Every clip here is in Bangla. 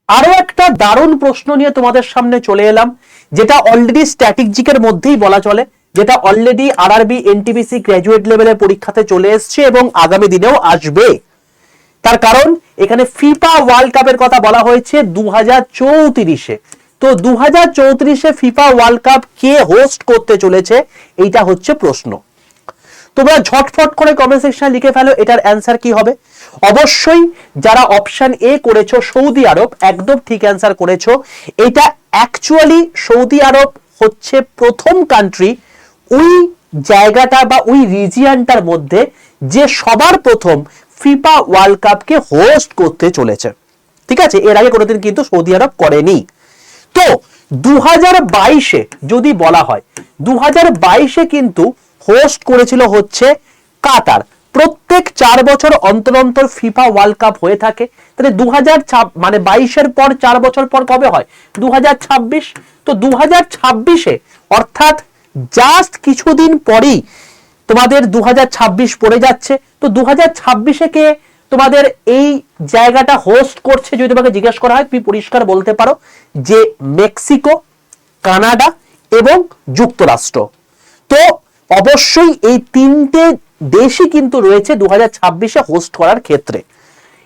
আরো একটা দারুণ প্রশ্ন নিয়ে তোমাদের সামনে চলে এলাম, যেটা অলরেডি স্ট্র্যাটেজিকের মধ্যেই বলা চলে, যেটা অলরেডি আরআরবি এনটিপিসি গ্র্যাজুয়েট লেভেলের পরীক্ষাতে চলে এসছে এবং আগামী দিনেও আসবে। তার কারণ এখানে ফিফা ওয়ার্ল্ড কাপের কথা বলা হয়েছে 2034-এ। তো 2034-এ ফিফা ওয়ার্ল্ড কাপ কে হোস্ট করতে চলেছে, এইটা হচ্ছে প্রশ্ন। তোমরা ঝটফট করে কমেন্ট সেকশনে লিখে ফেলো এটার অ্যান্সার কি হবে। অবশ্যই যারা অপশন এ করেছো সৌদি আরব, একদম ঠিক অ্যান্সার করেছো। এটা অ্যাকচুয়ালি সৌদি আরব হচ্ছে প্রথম কান্ট্রি ওই জায়গাটা বা ওই রিজিয়নটার মধ্যে যে সবার প্রথম ফিফা ওয়ার্ল্ড কাপকে হোস্ট করতে চলেছে। ঠিক আছে, এর আগে কোনোদিন কিন্তু সৌদি আরব করেনি। তো 2022-এ যদি বলা হয়, 2022-এ কিন্তু হোস্ট করেছিল হচ্ছে কাতার। প্রত্যেক 4 বছর অন্তর অন্তর ফিফা ওয়ার্ল্ড কাপ হয়ে থাকে। তাহলে 22-এর পর 4 বছর পর কবে হয়? 2026। তো 2026-এ অর্থাৎ জাস্ট কিছুদিন পরেই তোমাদের 2026 পড়ে যাচ্ছে। তো 2026-এ কে তোমাদের এই জায়গাটা হোস্ট করছে যদি তোমাকে জিজ্ঞাসা করা হয়, তুমি পরিষ্কার বলতে পারো যে মেক্সিকো, কানাডা এবং যুক্তরাষ্ট্র। তো অবশ্যই এই তিনটে দেশই কিন্তু রয়েছে 2026-এ হোস্ট করার ক্ষেত্রে।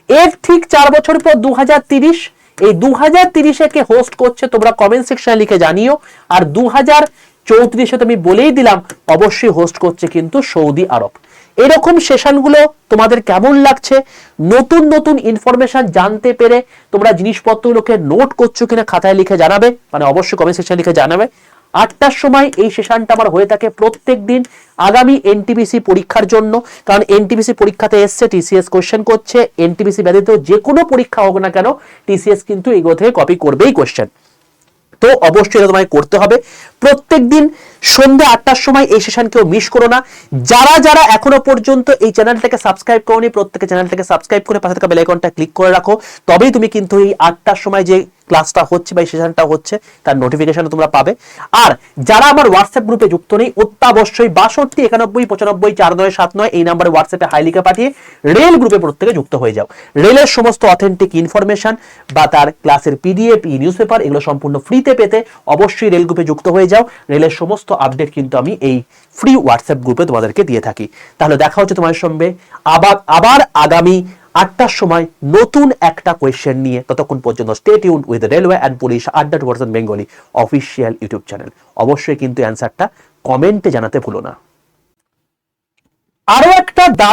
এর ঠিক 4 বছর পর 2030, এই 2030-এ কে হোস্ট করছে তোমরা কমেন্ট সেকশনে লিখে জানিও। আর 2034-এ তো আমি বলেই দিলাম অবশ্যই হোস্ট করছে কিন্তু সৌদি আরব। এরকম সেশনগুলো তোমাদের কেমন লাগছে? নতুন নতুন ইনফরমেশন জানতে পেরে তোমরা জিনিসপত্রগুলোকে নোট করছো কিনা খাতায় লিখে জানাবে, মানে অবশ্যই কমেন্ট সেকশনে লিখে জানাবে। 8টার সময় এই সেশনটা আমার হয়ে থাকে প্রত্যেক দিন আগামী এনটিপিসি পরীক্ষার জন্য। কারণ এনটিপিসি পরীক্ষাতে এসছে, টিসিএস কোশ্চেন করছে, এনটিপিসি ব্যতীত যে কোনো পরীক্ষা হোক না কেন টিসিএস কিন্তু এগুলো থেকে কপি করবেই কোশ্চেন। তো অবশ্যই এটা তোমায় করতে হবে। প্রত্যেকদিন সন্ধ্যা 8টার সময় এই সেশন কেউ মিস করো না। যারা যারা এখনো পর্যন্ত এই চ্যানেলটাকে সাবস্ক্রাইব করোনি, প্রত্যেকে চ্যানেলটাকে সাবস্ক্রাইব করে পাশে থাকা বেল আইকনটা ক্লিক করে রাখো। তবেই তুমি কিন্তু এই 8টার সময় যে ক্লাসটা হচ্ছে বা এই সেশনটা হচ্ছে তার নোটিফিকেশন তোমরা পাবে। আর যারা আমার হোয়াটসঅ্যাপ গ্রুপে যুক্ত নেই, অত্যাবশ্যই 62 91 95 4979 এই নাম্বারে হোয়াটসঅ্যাপে হাই লিখে পাঠিয়ে রেল গ্রুপে প্রত্যেকে যুক্ত হয়ে যাও। রেলের সমস্ত অথেন্টিক ইনফরমেশন বা তার ক্লাসের পিডিএফ, ই নিউজ পেপার এগুলো সম্পূর্ণ ফ্রিতে পেতে অবশ্যই রেল গ্রুপে যুক্ত হয়ে যাও। রেলের সমস্ত আপডেট কিন্তু আমি এই ফ্রি হোয়াটসঅ্যাপ গ্রুপে তোমাদেরকে দিয়ে থাকি। তাহলে দেখা হচ্ছে তোমাদের সঙ্গে আবার আগামী 8টার সময় নতুন একটা কোয়েশ্চেন নিয়ে। ততক্ষণ পর্যন্ত stay tuned with railway and police @version Bengali official YouTube channel. অবশ্যই কিন্তু অ্যান্সারটা কমেন্টে জানাতে ভুলো না। আরো একটা দারুণ